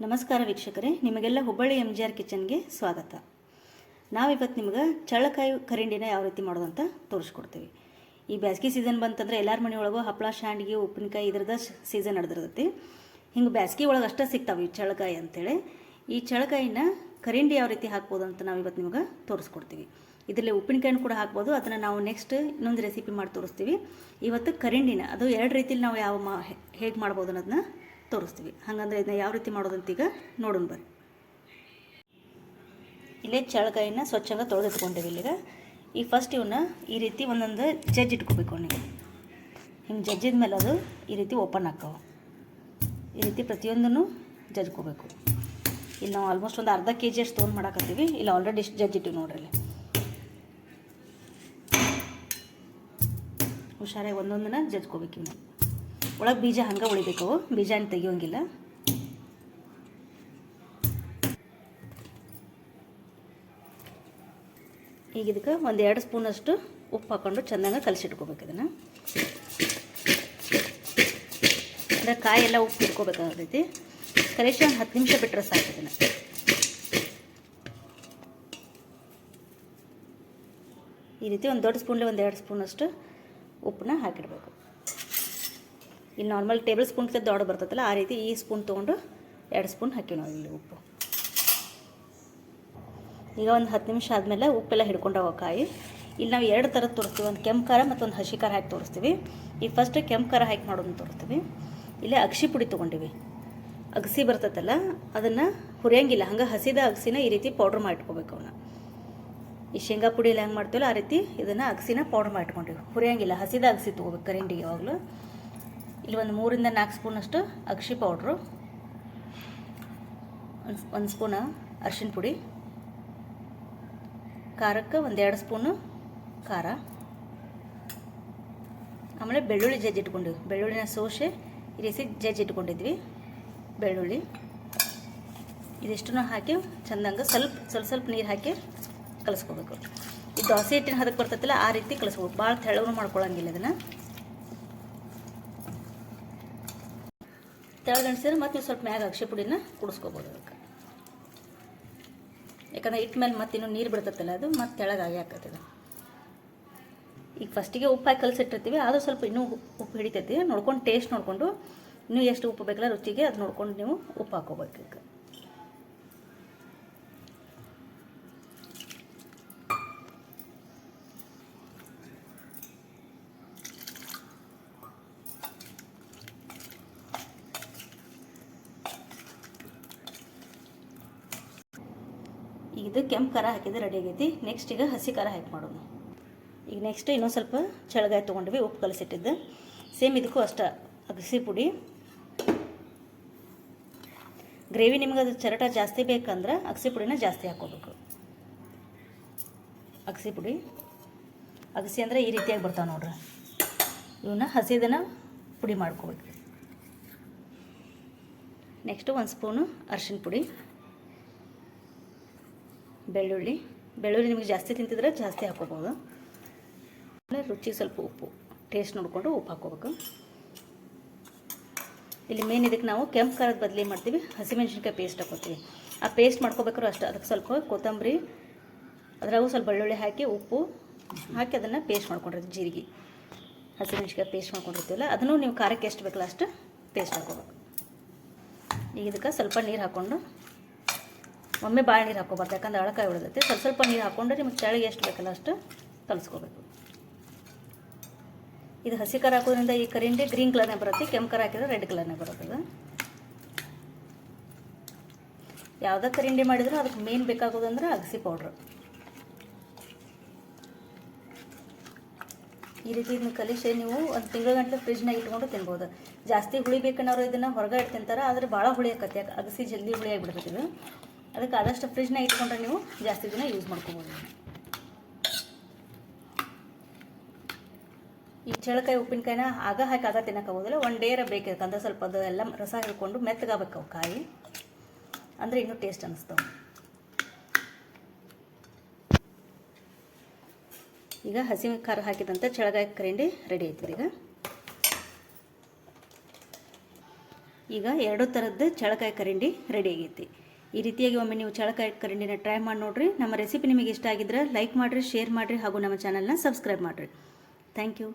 ನಮಸ್ಕಾರ ವೀಕ್ಷಕರೇ, ನಿಮಗೆಲ್ಲ ಹುಬ್ಬಳ್ಳಿ MGR ಕಿಚನ್ಗೆ ಸ್ವಾಗತ. ನಾವಿವತ್ತು ನಿಮ್ಗೆ ಚಳ್ಳಕಾಯಿ ಕರಿಂಡಿನ ಯಾವ ರೀತಿ ಮಾಡೋದು ಅಂತ ತೋರಿಸ್ಕೊಡ್ತೀವಿ. ಈ ಬೇಸಿಗೆ ಸೀಸನ್ ಬಂತಂದ್ರೆ ಎಲ್ಲರ ಮನೆಯೊಳಗೂ ಹಪ್ಪಳ, ಶಾಂಡ್ಗಿ, ಉಪ್ಪಿನಕಾಯಿ ಇದರದ ಸೀಸನ್ ನಡೆದಿರ್ತೈತಿ. ಹಿಂಗೆ ಬೇಸಿಗೆ ಒಳಗೆ ಅಷ್ಟೇ ಸಿಗ್ತಾವೆ ಈ ಚಳ್ಳಕಾಯಿ ಅಂತೇಳಿ. ಈ ಚಳ್ಳಕಾಯಿನ ಕರಿಂಡಿ ಯಾವ ರೀತಿ ಹಾಕ್ಬೋದು ಅಂತ ನಾವು ಇವತ್ತು ನಿಮ್ಗೆ ತೋರಿಸ್ಕೊಡ್ತೀವಿ. ಇದರಲ್ಲಿ ಉಪ್ಪಿನಕಾಯಿನೂ ಕೂಡ ಹಾಕ್ಬೋದು. ಅದನ್ನು ನಾವು ನೆಕ್ಸ್ಟ್ ಇನ್ನೊಂದು ರೆಸಿಪಿ ಮಾಡಿ ತೋರಿಸ್ತೀವಿ. ಇವತ್ತು ಕರಿಂಡಿನ ಅದು ಎರಡು ರೀತಿಲಿ ನಾವು ಹೇಗೆ ಮಾಡ್ಬೋದು ಅನ್ನೋದನ್ನ ತೋರಿಸ್ತೀವಿ. ಹಾಗಂದ್ರೆ ಇದನ್ನ ಯಾವ ರೀತಿ ಮಾಡೋದಂತ ಈಗ ನೋಡೋಣ ಬರ್ರಿ. ಇಲ್ಲೇ ಚಳ್ಳಕಾಯಿನ ಸ್ವಚ್ಛಂಗ ತೊಳೆದಿಟ್ಕೊಂಡಿವಿ. ಇಲ್ಲಿಗ ಈ ಫಸ್ಟ್ ಇವನ್ನ ಈ ರೀತಿ ಒಂದೊಂದು ಜಜ್ಜಿ ಇಟ್ಕೋಬೇಕು. ನೀವು ಹಿಂಗೆ ಜಜ್ಜಿದ ಮೇಲೆ ಅದು ಈ ರೀತಿ ಓಪನ್ ಹಾಕವು. ಈ ರೀತಿ ಪ್ರತಿಯೊಂದನ್ನು ಜಜ್ಕೋಬೇಕು. ಇಲ್ಲಿ ನಾವು ಆಲ್ಮೋಸ್ಟ್ ಒಂದು ಅರ್ಧ kg ಅಷ್ಟು ತೊಗೊಂಡು ಮಾಡಾಕತ್ತೀವಿ. ಇಲ್ಲಿ ಆಲ್ರೆಡಿ ಇಷ್ಟು ಜಜ್ಜಿಟ್ಟಿವಿ ನೋಡ್ರಿ. ಇಲ್ಲಿ ಹುಷಾರಾಗಿ ಒಂದೊಂದನ್ನ ಜಜ್ಕೋಬೇಕು. ಇನ್ನು ಒಳಗೆ ಬೀಜ ಹಂಗೆ ಉಳಿಬೇಕು, ಬೀಜ ಏನು ತೆಗಿಯೋಂಗಿಲ್ಲ. ಈಗ ಇದಕ್ಕೆ ಒಂದು 2 ಸ್ಪೂನಷ್ಟು ಉಪ್ಪು ಹಾಕ್ಕೊಂಡು ಚೆನ್ನಾಗಿ ಕಲಸಿಟ್ಕೋಬೇಕು. ಇದನ್ನು ಅಂದರೆ ಕಾಯಿ ಎಲ್ಲ ಉಪ್ಪು ಇಟ್ಕೋಬೇಕಾಗತೈತಿ. ಕಲಿಸಿ ಒಂದು 10 ನಿಮಿಷ ಬಿಟ್ಟರೆ ಸಾಕು. ಇದನ್ನು ಈ ರೀತಿ ಒಂದು ದೊಡ್ಡ ಸ್ಪೂನ್ಲಿ ಒಂದು 2 ಸ್ಪೂನಷ್ಟು ಉಪ್ಪನ್ನ ಹಾಕಿಡಬೇಕು. ಇಲ್ಲಿ ನಾರ್ಮಲ್ ಟೇಬಲ್ ಸ್ಪೂನ್ಗೆ ದೊಡ್ಡ ಬರ್ತೈತಲ್ಲ, ಆ ರೀತಿ ಈ ಸ್ಪೂನ್ ತೊಗೊಂಡು 2 ಸ್ಪೂನ್ ಹಾಕಿ ನಾವು ಇಲ್ಲಿ ಉಪ್ಪು. ಈಗ ಒಂದು 10 ನಿಮಿಷ ಆದಮೇಲೆ ಉಪ್ಪೆಲ್ಲ ಹಿಡ್ಕೊಂಡಾವ ಕಾಯಿ. ಇಲ್ಲಿ ನಾವು 2 ಥರದ್ದು ತೋರಿಸ್ತೀವಿ. ಒಂದು ಕೆಂಪು ಖಾರ ಮತ್ತು ಒಂದು ಹಸಿ ಖಾರ ಹಾಕಿ ತೋರಿಸ್ತೀವಿ. ಈಗ ಫಸ್ಟ್ ಕೆಂಪು ಖಾರ ಹಾಕಿ ಮಾಡೋದನ್ನು ತೋರಿಸ್ತೀವಿ. ಇಲ್ಲೇ ಅಗಸಿ ಪುಡಿ ತೊಗೊಂಡಿವಿ. ಅಗಸಿ ಬರ್ತೈತಲ್ಲ ಅದನ್ನು ಹುರಿಯಂಗಿಲ್ಲ, ಹಂಗೆ ಹಸಿದ ಅಗಸಿನ ಈ ರೀತಿ ಪೌಡ್ರ್ ಮಾಡಿಟ್ಕೋಬೇಕು. ಅವನ್ನ ಈ ಶೇಂಗಾ ಪುಡಿಯಲ್ಲಿ ಹೆಂಗೆ ಮಾಡ್ತೀವಲ್ಲ ಆ ರೀತಿ ಇದನ್ನು ಅಗಸಿನ ಪೌಡ್ರ್ ಮಾಡಿಟ್ಕೊಂಡಿವಿ. ಹುರಿಯಂಗಿಲ್ಲ, ಹಸಿದ ಅಗಸಿ ತೊಗೋಬೇಕು ಕರಿಂಡಿಗೆ ಯಾವಾಗಲೂ. ಇಲ್ಲಿ ಒಂದು 3 ರಿಂದ 4 ಸ್ಪೂನಷ್ಟು ಅಗಸಿ ಪೌಡ್ರು, ಒಂದು ಸ್ಪೂನ ಅರಿಶಿನ ಪುಡಿ, ಖಾರಕ್ಕೆ ಒಂದು 2 ಸ್ಪೂನು ಖಾರ, ಆಮೇಲೆ ಬೆಳ್ಳುಳ್ಳಿ ಜಜ್ಜಿಟ್ಕೊಂಡಿವಿ. ಬೆಳ್ಳುಳ್ಳಿನ ಸೋಸೆ ಈ ರೀತಿ ಜಜ್ಜಿಟ್ಕೊಂಡಿದ್ವಿ. ಬೆಳ್ಳುಳ್ಳಿ ಇದಿಷ್ಟನ್ನು ಹಾಕಿ ಚೆಂದಂಗೆ ಸ್ವಲ್ಪ ನೀರು ಹಾಕಿ ಕಲಿಸ್ಕೋಬೇಕು. ಈ ದೋಸೆ ಹಿಟ್ಟಿನ ಹದಕ್ಕೆ ಬರ್ತೈತಿಲ್ಲ ಆ ರೀತಿ ಕಲಿಸ್ಕೋಬೇಕು. ಭಾಳ ತೆಳ್ಳಗೂ ಮಾಡ್ಕೊಳ್ಳೋಂಗಿಲ್ಲ. ಇದನ್ನು ತೆಳಗಣಿಸಿದ್ರೆ ಮತ್ತು ಸ್ವಲ್ಪ ಮ್ಯಾಗ ಅಗಸಿ ಪುಡಿನ ಕುಡಿಸ್ಕೋಬೋದು ಅದಕ್ಕೆ. ಯಾಕಂದರೆ ಇಟ್ಟ ಮೇಲೆ ಮತ್ತೆ ಇನ್ನೂ ನೀರು ಬಿಡ್ತೈತಲ್ಲ ಅದು ಮತ್ತೆ ತೆಳಗಾಗಿ ಹಾಕತ್ತಿದೆ. ಈಗ ಫಸ್ಟಿಗೆ ಉಪ್ಪು ಹಾಕಿ ಕಲಸಿಟ್ಟಿರ್ತೀವಿ, ಆದರೂ ಸ್ವಲ್ಪ ಇನ್ನೂ ಉಪ್ಪು ಹಿಡಿತೈತಿ. ನೋಡ್ಕೊಂಡು ಟೇಸ್ಟ್ ನೋಡಿಕೊಂಡು ಇನ್ನೂ ಎಷ್ಟು ಉಪ್ಪು ಬೇಕಲ್ಲ ರುಚಿಗೆ ಅದು ನೋಡ್ಕೊಂಡು ನೀವು ಉಪ್ಪು ಹಾಕೋಬೇಕು. ಈಗ ಇದು ಕೆಂಪು ಖಾರ ಹಾಕಿದ್ರೆ ರೆಡಿ ಆಗೈತಿ. ನೆಕ್ಸ್ಟ್ ಈಗ ಹಸಿ ಖಾರ ಹಾಕಿ ಮಾಡೋದು. ಈಗ ನೆಕ್ಸ್ಟ್ ಇನ್ನೊಂದು ಸ್ವಲ್ಪ ಚಳ್ಳಗಾಯಿ ತೊಗೊಂಡ್ವಿ, ಉಪ್ಪು ಕಲಸಿಟ್ಟಿದ್ದು. ಸೇಮ್ ಇದಕ್ಕೂ ಅಷ್ಟೇ ಅಗಸಿ ಪುಡಿ. ಗ್ರೇವಿ ನಿಮ್ಗೆ ಅದು ಚರಟ ಜಾಸ್ತಿ ಬೇಕಂದ್ರೆ ಅಗಸಿ ಪುಡಿನ ಜಾಸ್ತಿ ಹಾಕ್ಕೋಬೇಕು. ಅಗಸಿ ಪುಡಿ, ಅಗಸಿ ಅಂದರೆ ಈ ರೀತಿಯಾಗಿ ಬರ್ತಾವೆ ನೋಡ್ರಿ. ಇವನ್ನ ಹಸಿದನ್ನು ಪುಡಿ ಮಾಡ್ಕೋಬೇಕು. ನೆಕ್ಸ್ಟು 1 ಸ್ಪೂನು ಅರಿಶಿನ ಪುಡಿ, ಬೆಳ್ಳುಳ್ಳಿ ನಿಮಗೆ ಜಾಸ್ತಿ ತಿಂತಿದ್ರೆ ಜಾಸ್ತಿ ಹಾಕ್ಕೋಬೋದು. ಆಮೇಲೆ ರುಚಿಗೆ ಸ್ವಲ್ಪ ಉಪ್ಪು, ಟೇಸ್ಟ್ ನೋಡಿಕೊಂಡು ಉಪ್ಪು ಹಾಕ್ಕೋಬೇಕು. ಇಲ್ಲಿ ಮೇನ್ ಇದಕ್ಕೆ ನಾವು ಕೆಂಪು ಖಾರದ ಬದಲಿ ಮಾಡ್ತೀವಿ, ಹಸಿಮೆಣ್ಸಿನ್ಕಾಯಿ ಪೇಸ್ಟ್ ಹಾಕೋತೀವಿ. ಆ ಪೇಸ್ಟ್ ಮಾಡ್ಕೋಬೇಕಾದ್ರೂ ಅಷ್ಟೇ. ಅದಕ್ಕೆ ಸ್ವಲ್ಪ ಕೊತ್ತಂಬರಿ, ಅದ್ರಾಗೂ ಸ್ವಲ್ಪ ಬೆಳ್ಳುಳ್ಳಿ ಹಾಕಿ ಉಪ್ಪು ಹಾಕಿ ಅದನ್ನು ಪೇಸ್ಟ್ ಮಾಡ್ಕೊಂಡಿರ್ತೀವಿ. ಜೀರಿಗೆ, ಹಸಿಮೆಣ್ಸಿನ್ಕಾಯಿ ಪೇಸ್ಟ್ ಮಾಡ್ಕೊಂಡಿರ್ತೀವಲ್ಲ ಅದನ್ನು ನೀವು ಖಾರಕ್ಕೆ ಎಷ್ಟು ಬೇಕಲ್ಲ ಅಷ್ಟು ಪೇಸ್ಟ್ ಹಾಕೋಬೇಕು. ಈಗ ಇದಕ್ಕೆ ಸ್ವಲ್ಪ ನೀರು ಹಾಕ್ಕೊಂಡು, ಒಮ್ಮೆ ಭಾಳ ನೀರು ಹಾಕೋಬಾರ್ದು ಯಾಕಂದ್ರೆ ಅಳಕಾಯಿ ಉಳಿದೈತೆ. ಸ್ವಲ್ಪ ನೀರು ಹಾಕ್ಕೊಂಡು ನಿಮಗೆ ತೆಳಗೆ ಎಷ್ಟು ಬೇಕಲ್ಲ ಅಷ್ಟು ಕಲಿಸ್ಕೋಬೇಕು. ಇದು ಹಸಿ ಖಾರ ಹಾಕೋದ್ರಿಂದ ಈ ಕರಿಂಡಿ ಗ್ರೀನ್ ಕಲರ್ನೇ ಬರುತ್ತೆ, ಕೆಂಪು ಖಾರ ಹಾಕಿದ್ರೆ ರೆಡ್ ಕಲರ್ನೇ ಬರುತ್ತೆ. ಯಾವುದೇ ಕರಿಂಡಿ ಮಾಡಿದರೂ ಅದಕ್ಕೆ ಮೇನ್ ಬೇಕಾಗೋದಂದ್ರೆ ಅಗಸಿ ಪೌಡ್ರು. ಈ ರೀತಿ ಇದನ್ನ ಕಲಿಸಿ ನೀವು ಒಂದು ತಿಂಗಳ ಫ್ರಿಜ್ನಾಗ ಇಟ್ಕೊಂಡು ತಿನ್ಬೋದು. ಜಾಸ್ತಿ ಹುಳಿ ಬೇಕನ್ನೋರು ಇದನ್ನು ಹೊರಗಡೆ ಇಟ್ಟು ತಿಂತಾರೆ, ಆದರೆ ಭಾಳ ಹುಳಿ ಆಕತ್ತೆ. ಅಗಸಿ ಜಲ್ದಿ ಹುಳಿ ಆಗಿಬಿಡ್ತೈತೆ ಇದು. ಅದಕ್ಕೆ ಆದಷ್ಟು ಫ್ರಿಜ್ನಾಗ ಇಟ್ಕೊಂಡ್ರೆ ನೀವು ಜಾಸ್ತಿ ದಿನ ಯೂಸ್ ಮಾಡ್ಕೋಬೋದು. ಈ ಚಳ್ಳಕಾಯಿ ಉಪ್ಪಿನಕಾಯಿನ ಹಾಕಿ ತಿನ್ನೋಕ್ಕಾಗೋದಿಲ್ಲ, 1 ಡೇ ಬೇಕು. ಯಾಕಂದ್ರೆ ಸ್ವಲ್ಪ ಅದು ಎಲ್ಲ ರಸ ಹಿಡ್ಕೊಂಡು ಮೆತ್ತಗಾಗಬೇಕು ಅವು ಕಾಯಿ, ಅಂದರೆ ಇನ್ನೂ ಟೇಸ್ಟ್ ಅನ್ನಿಸ್ತಾವೆ. ಈಗ ಹಸಿ ಖಾರ ಹಾಕಿದಂತೆ ಚಳ್ಳಕಾಯಿ ಕರಿಂಡಿ ರೆಡಿ ಆಯ್ತು. ಈಗ ಈಗ 2 ಥರದ್ದು ಚಳಕಾಯಿ ಕರಿಂಡಿ ರೆಡಿ ಆಗೈತಿ. ಈ ರೀತಿಯಾಗಿ ಒಮ್ಮೆ ನೀವು ಚಳಕಾಯಿ ಕರಿಂಡಿನ ಟ್ರೈ ಮಾಡಿ ನೋಡಿರಿ. ನಮ್ಮ ರೆಸಿಪಿ ನಿಮಗೆ ಇಷ್ಟ ಆಗಿದ್ರೆ ಲೈಕ್ ಮಾಡಿರಿ, ಶೇರ್ ಮಾಡಿರಿ ಹಾಗೂ ನಮ್ಮ ಚಾನಲ್ನ ಸಬ್ಸ್ಕ್ರೈಬ್ ಮಾಡಿರಿ. Thank you.